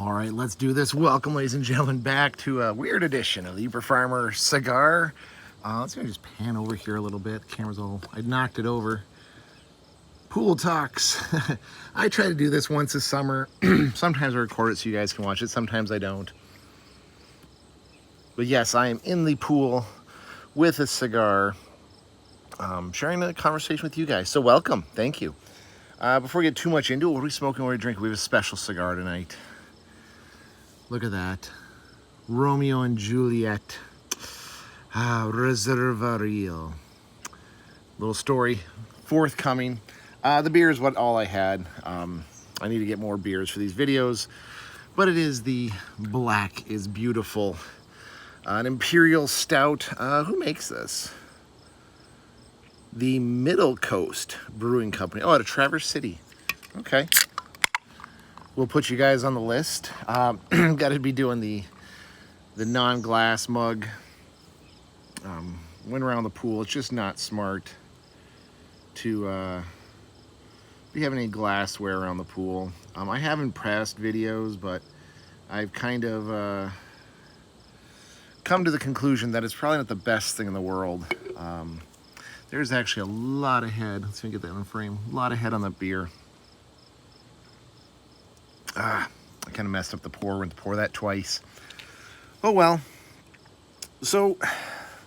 All right, let's do this. Welcome, ladies and gentlemen, back to a weird edition of the Uber Farmer Cigar. Let's just pan over here a little bit. Camera's all, I knocked it over. Pool talks. I try to do this once a summer. Sometimes I record it so you guys can watch it. Sometimes I don't. But yes, I am in the pool with a cigar, sharing a conversation with you guys. So welcome. Thank you. Before we get too much into it, what are we smoking? What are we drinking? We have a special cigar tonight. Look at that. Romeo and Juliet. Reservario. Little story forthcoming. The beer is all I had. I need to get more beers for these videos. But it is the Black is Beautiful. An Imperial Stout. Who makes this? The Middle Coast Brewing Company. Oh, out of Traverse City. Okay. We'll put you guys on the list. Got to be doing the non-glass mug. Went around the pool. It's just not smart to be having any glassware around the pool. I haven't pressed videos, but I've kind of come to the conclusion that it's probably not the best thing in the world. There's actually a lot of head. Let's see if we get that in frame. A lot of head on that beer. I kind of messed up the pour. We're going to pour that twice. Oh well. So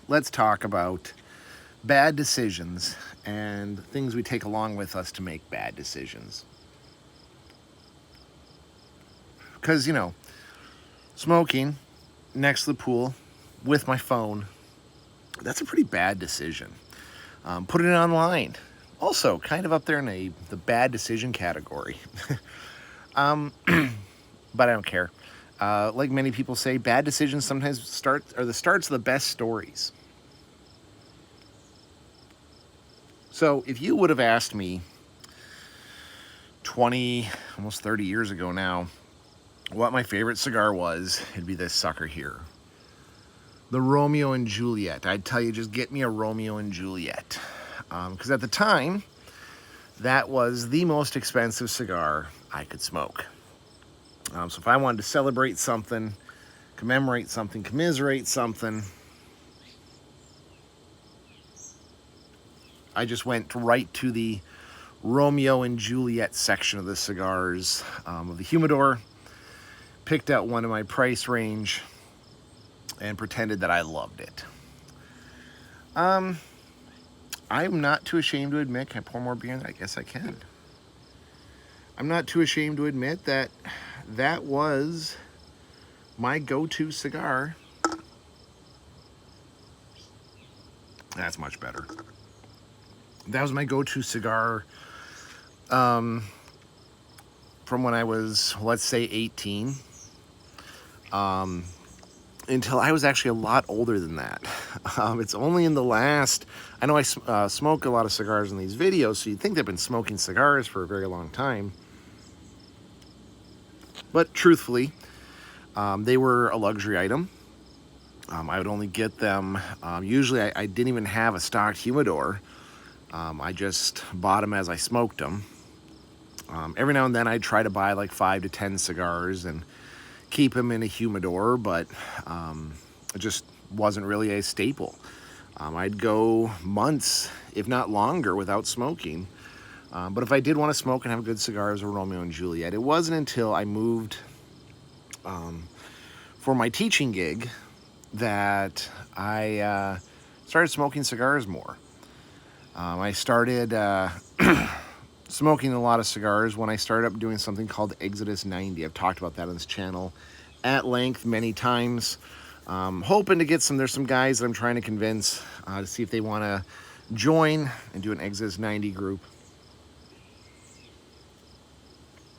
let's talk about bad decisions and things we take along with us to make bad decisions. Because, you know, smoking next to the pool with my phone, that's a pretty bad decision. Putting it online, also kind of up there in the bad decision category. But I don't care. Like many people say, bad decisions sometimes are the starts of the best stories. So if you would have asked me 20, almost 30 years ago now, what my favorite cigar was, it'd be this sucker here. The Romeo and Juliet. I'd tell you, just get me a Romeo and Juliet. Because at the time, that was the most expensive cigar I could smoke. So if I wanted to celebrate something, commemorate something, commiserate something, I just went right to the Romeo and Juliet section of the cigars of the humidor, picked out one in my price range, and pretended that I loved it. I'm not too ashamed to admit, can I pour more beer in there? I guess I can. I'm not too ashamed to admit that that was my go-to cigar. That's much better. That was my go-to cigar from when I was, let's say, 18. Until I was actually a lot older than that. It's only in the last, I know I smoke a lot of cigars in these videos, so you'd think they've been smoking cigars for a very long time. But truthfully, they were a luxury item. I would only get them, usually I didn't even have a stocked humidor. I just bought them as I smoked them. Every now and then I'd try to buy like 5 to 10 cigars and keep them in a humidor, but it just wasn't really a staple. I'd go months, if not longer, without smoking. But if I did want to smoke and have a good cigar, it was a Romeo and Juliet. It wasn't until I moved for my teaching gig that I started smoking cigars more. I started smoking a lot of cigars when I started up doing something called Exodus 90. I've talked about that on this channel at length many times. Hoping to get there's some guys that I'm trying to convince to see if they want to join and do an Exodus 90 group.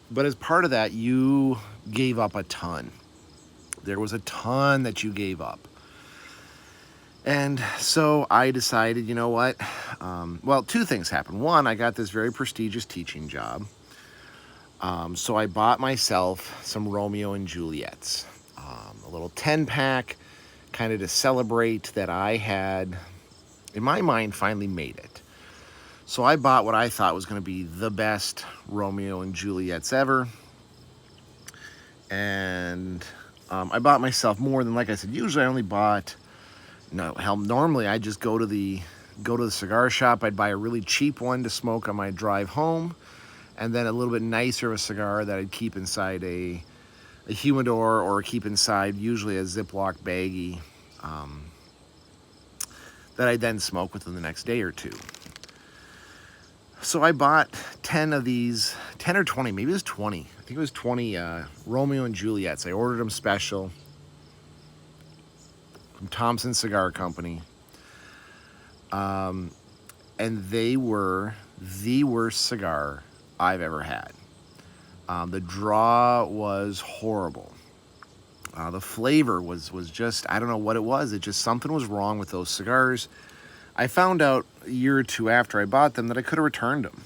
But as part of that, you gave up a ton. There was a ton that you gave up. And so I decided, you know what? Well, two things happened. One, I got this very prestigious teaching job. So I bought myself some Romeo and Juliets. A little 10-pack, kind of to celebrate that I had, in my mind, finally made it. So I bought what I thought was going to be the best Romeo and Juliets ever. And I bought myself more than, like I said, usually I only bought, no, hell, normally I just go to the cigar shop. I'd buy a really cheap one to smoke on my drive home, and then a little bit nicer of a cigar that I'd keep inside a humidor, or keep inside usually a Ziploc baggie that I then smoke within the next day or two. So I bought 10 of these, 10 or 20, maybe it was 20. I think it was 20 Romeo and Juliets. I ordered them special from Thompson Cigar Company. And they were the worst cigar I've ever had. The draw was horrible. The flavor was just, I don't know what it was. It just, something was wrong with those cigars. I found out a year or two after I bought them that I could have returned them.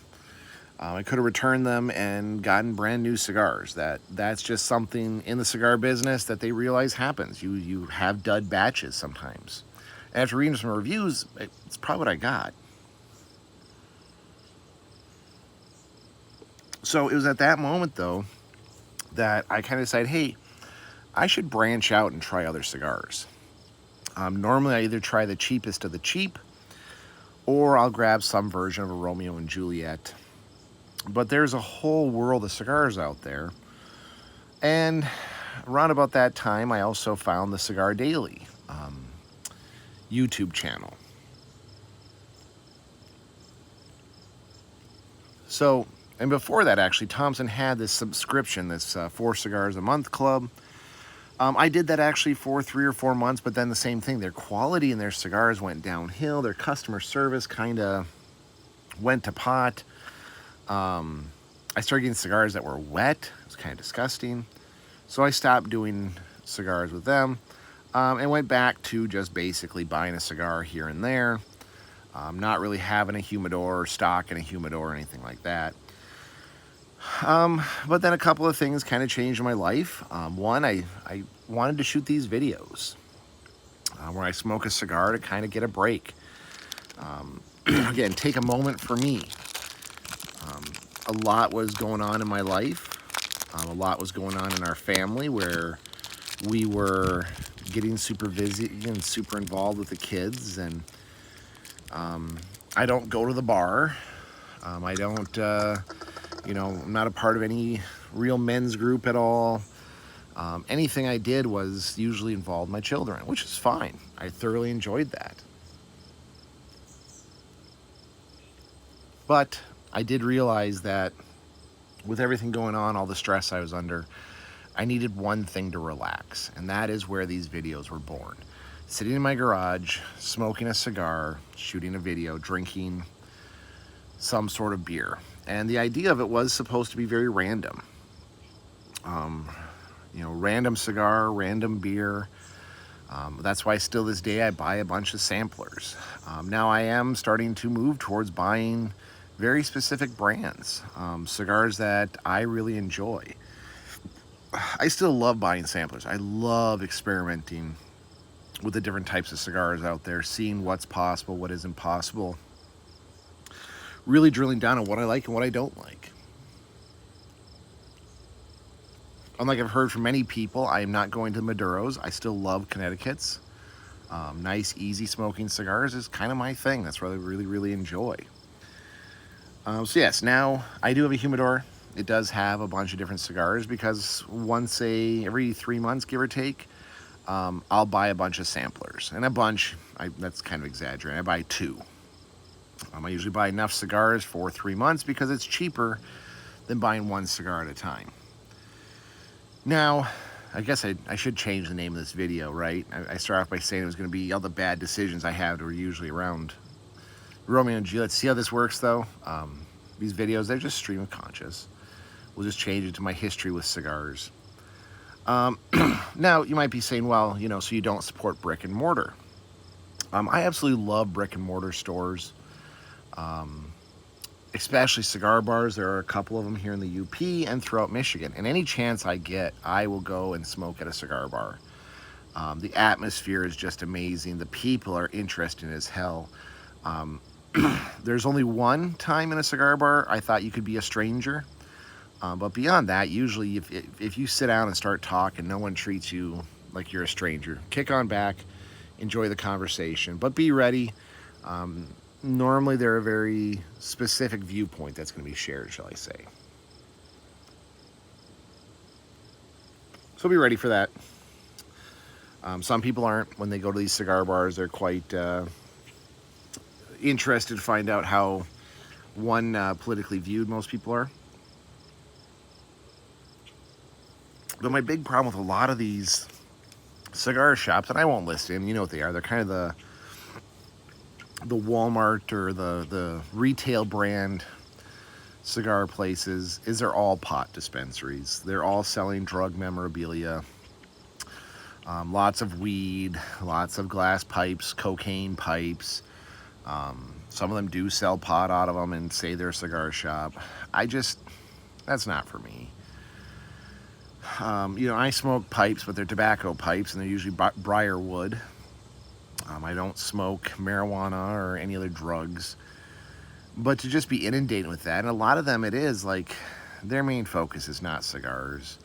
I could have returned them and gotten brand new cigars. That's just something in the cigar business that they realize happens. You have dud batches sometimes. After reading some reviews, it's probably what I got. So it was at that moment, though, that I kind of decided, hey, I should branch out and try other cigars. Normally, I either try the cheapest of the cheap, or I'll grab some version of a Romeo and Juliet. But there's a whole world of cigars out there. And around about that time, I also found the Cigar Daily YouTube channel. So, and before that, actually, Thompson had this subscription, this 4 cigars a month club. I did that actually for 3 or 4 months, but then the same thing. Their quality and their cigars went downhill. Their customer service kind of went to pot. I started getting cigars that were wet. It was kind of disgusting. So I stopped doing cigars with them and went back to just basically buying a cigar here and there. Not really having a humidor or stock in a humidor or anything like that. But then a couple of things kind of changed in my life. One, I wanted to shoot these videos where I smoke a cigar to kind of get a break. Again, take a moment for me. A lot was going on in my life. A lot was going on in our family where we were getting super busy and super involved with the kids. And I don't go to the bar. I don't, I'm not a part of any real men's group at all. Anything I did was usually involved my children, which is fine. I thoroughly enjoyed that. But I did realize that with everything going on, all the stress I was under, I needed one thing to relax, and that is where these videos were born. Sitting in my garage, smoking a cigar, shooting a video, drinking some sort of beer. And the idea of it was supposed to be very random. Random cigar, random beer. That's why still this day I buy a bunch of samplers. Now I am starting to move towards buying very specific brands, cigars that I really enjoy. I still love buying samplers. I love experimenting with the different types of cigars out there, seeing what's possible, what isn't possible. Really drilling down on what I like and what I don't like. Unlike I've heard from many people, I am not going to Maduros. I still love Connecticut's. Nice, easy smoking cigars is kind of my thing. That's what I really, really enjoy. So yes, now I do have a humidor. It does have a bunch of different cigars because every 3 months, give or take, I'll buy a bunch of samplers. And a bunch, that's kind of exaggerating. I buy 2. I usually buy enough cigars for 3 months because it's cheaper than buying 1 cigar at a time. Now, I guess I should change the name of this video, right? I start off by saying it was going to be all the bad decisions I have that are usually around Romeo and Juliet. See how this works, though? These videos, they're just stream of conscious. We'll just change it to my history with cigars. Now, you might be saying, well, so you don't support brick and mortar. I absolutely love brick and mortar stores. Especially cigar bars. There are a couple of them here in the UP and throughout Michigan. And any chance I get, I will go and smoke at a cigar bar. The atmosphere is just amazing. The people are interesting as hell. There's only one time in a cigar bar I thought you could be a stranger. But beyond that, usually if you sit down and start talking, no one treats you like you're a stranger. Kick on back, enjoy the conversation, but be ready. Um, Normally, they're a very specific viewpoint that's going to be shared, shall I say. So be ready for that. Some people aren't. When they go to these cigar bars, they're quite interested to find out how politically viewed most people are. But my big problem with a lot of these cigar shops, and I won't list them, you know what they are. They're kind of the Walmart or the retail brand cigar places, is they're all pot dispensaries. They're all selling drug memorabilia, lots of weed, lots of glass pipes, cocaine pipes. Some of them do sell pot out of them and say they're a cigar shop. That's not for me. I smoke pipes, but they're tobacco pipes, and they're usually briar wood. I don't smoke marijuana or any other drugs. But to just be inundated with that, and a lot of them, it is like their main focus is not cigars.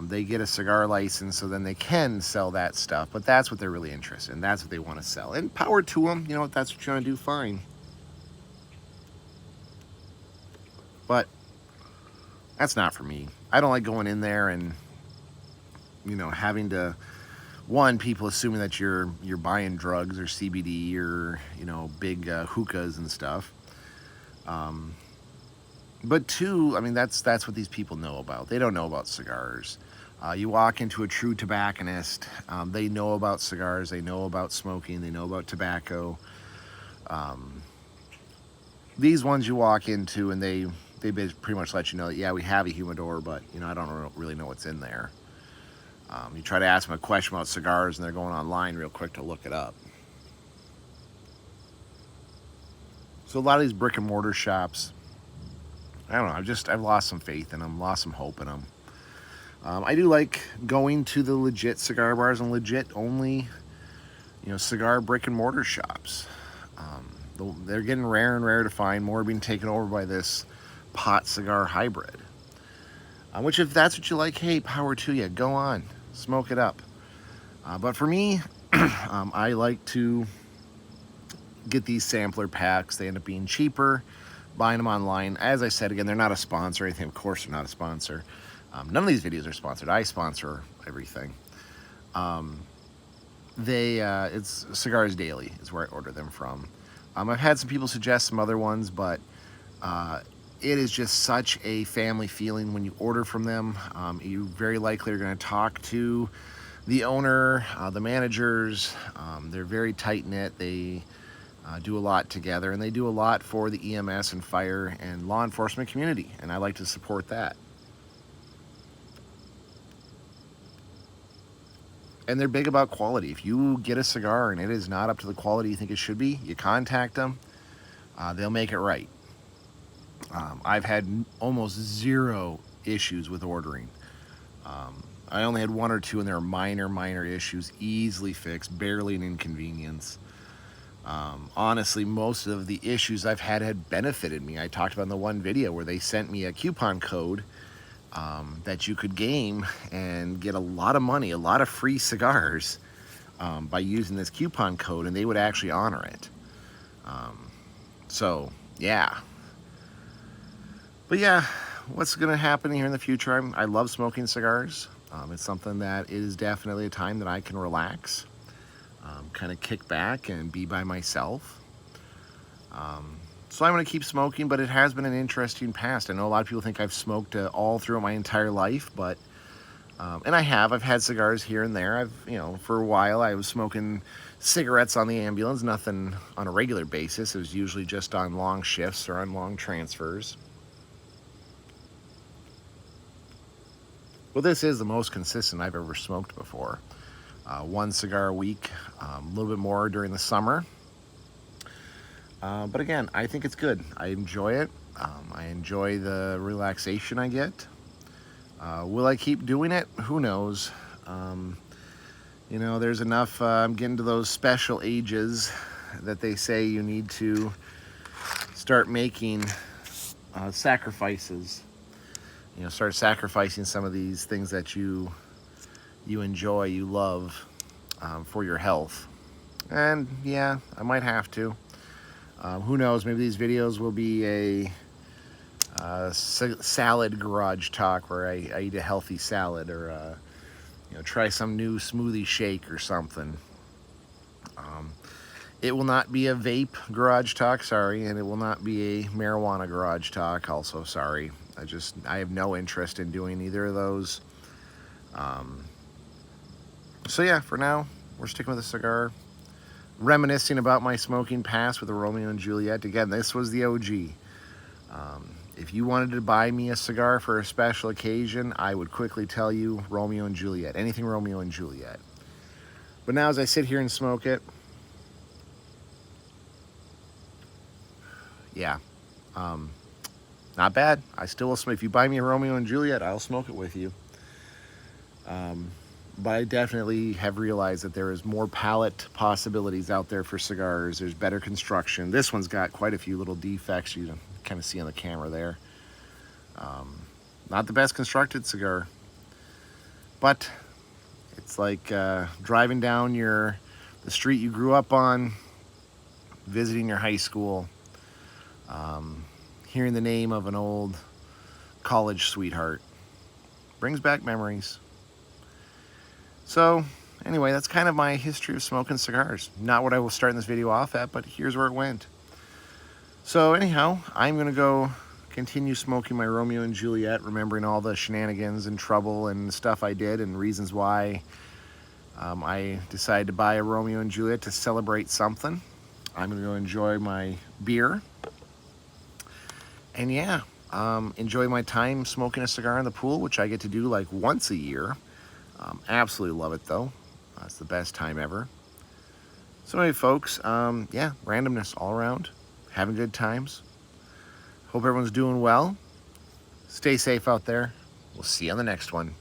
They get a cigar license so then they can sell that stuff, but that's what they're really interested in. That's what they want to sell. And power to them, if that's what you want to do, fine. But that's not for me. I don't like going in there and, having to, people assuming that you're buying drugs or CBD or, big hookahs and stuff. But two, that's what these people know about. They don't know about cigars. You walk into a true tobacconist, they know about cigars, they know about smoking, they know about tobacco. These ones you walk into and they pretty much let you know that, yeah, we have a humidor, but, I don't really know what's in there. You try to ask them a question about cigars and they're going online real quick to look it up. So a lot of these brick and mortar shops, I don't know, I've lost some faith in them, lost some hope in them. I do like going to the legit cigar bars and legit only, cigar brick and mortar shops. They're getting rare and rare to find. More being taken over by this pot cigar hybrid. Which, if that's what you like, hey, power to you. Go on, smoke it up. But for me, I like to get these sampler packs. They end up being cheaper. Buying them online. As I said, again, they're not a sponsor or anything. Of course, they're not a sponsor. None of these videos are sponsored. I sponsor everything. It's Cigars Daily is where I order them from. I've had some people suggest some other ones, but it is just such a family feeling when you order from them. You very likely are going to talk to the owner, the managers. They're very tight-knit. They do a lot together, and they do a lot for the EMS and fire and law enforcement community, and I like to support that. And they're big about quality. If you get a cigar and it is not up to the quality you think it should be, you contact them. They'll make it right. I've had almost zero issues with ordering. I only had one or two, and they were minor issues, easily fixed, barely an inconvenience. Honestly, most of the issues I've had benefited me. I talked about in the one video where they sent me a coupon code that you could game and get a lot of money, a lot of free cigars by using this coupon code, and they would actually honor it. So, yeah. But yeah, what's going to happen here in the future? I love smoking cigars. It's something that is definitely a time that I can relax, kind of kick back and be by myself. So I'm going to keep smoking, but it has been an interesting past. I know a lot of people think I've smoked all throughout my entire life, but and I've had cigars here and there. For a while I was smoking cigarettes on the ambulance, nothing on a regular basis. It was usually just on long shifts or on long transfers. Well, this is the most consistent I've ever smoked before. One cigar a week, a little bit more during the summer. But again, I think it's good. I enjoy it. I enjoy the relaxation I get. Will I keep doing it? Who knows? There's enough. I'm getting to those special ages that they say you need to start making sacrifices. you know, start sacrificing some of these things that you enjoy, you love, for your health. And yeah, I might have to. Who knows? Maybe these videos will be a salad garage talk where I eat a healthy salad, or you know, try some new smoothie shake or something. It will not be a vape garage talk, sorry, and it will not be a marijuana garage talk, also sorry. I have no interest in doing either of those. So yeah, for now, we're sticking with a cigar. Reminiscing about my smoking past with the Romeo and Juliet. Again, this was the OG. If you wanted to buy me a cigar for a special occasion, I would quickly tell you Romeo and Juliet. Anything Romeo and Juliet. But now as I sit here and smoke it, yeah, not bad. I still will smoke. If you buy me a Romeo and Juliet, I'll smoke it with you. But I definitely have realized that there is more palette possibilities out there for cigars. There's better construction. This one's got quite a few little defects you can kind of see on the camera there. Not the best constructed cigar, but it's like driving down the street you grew up on, visiting your high school, hearing the name of an old college sweetheart. Brings back memories. So anyway, that's kind of my history of smoking cigars. Not what I will start this video off at, but here's where it went. So anyhow, I'm going to go continue smoking my Romeo and Juliet, remembering all the shenanigans and trouble and stuff I did and reasons why I decided to buy a Romeo and Juliet to celebrate something. I'm going to go enjoy my beer. And yeah, enjoy my time smoking a cigar in the pool, which I get to do like once a year. Absolutely love it though. It's the best time ever. So anyway, folks, yeah, randomness all around. Having good times. Hope everyone's doing well. Stay safe out there. We'll see you on the next one.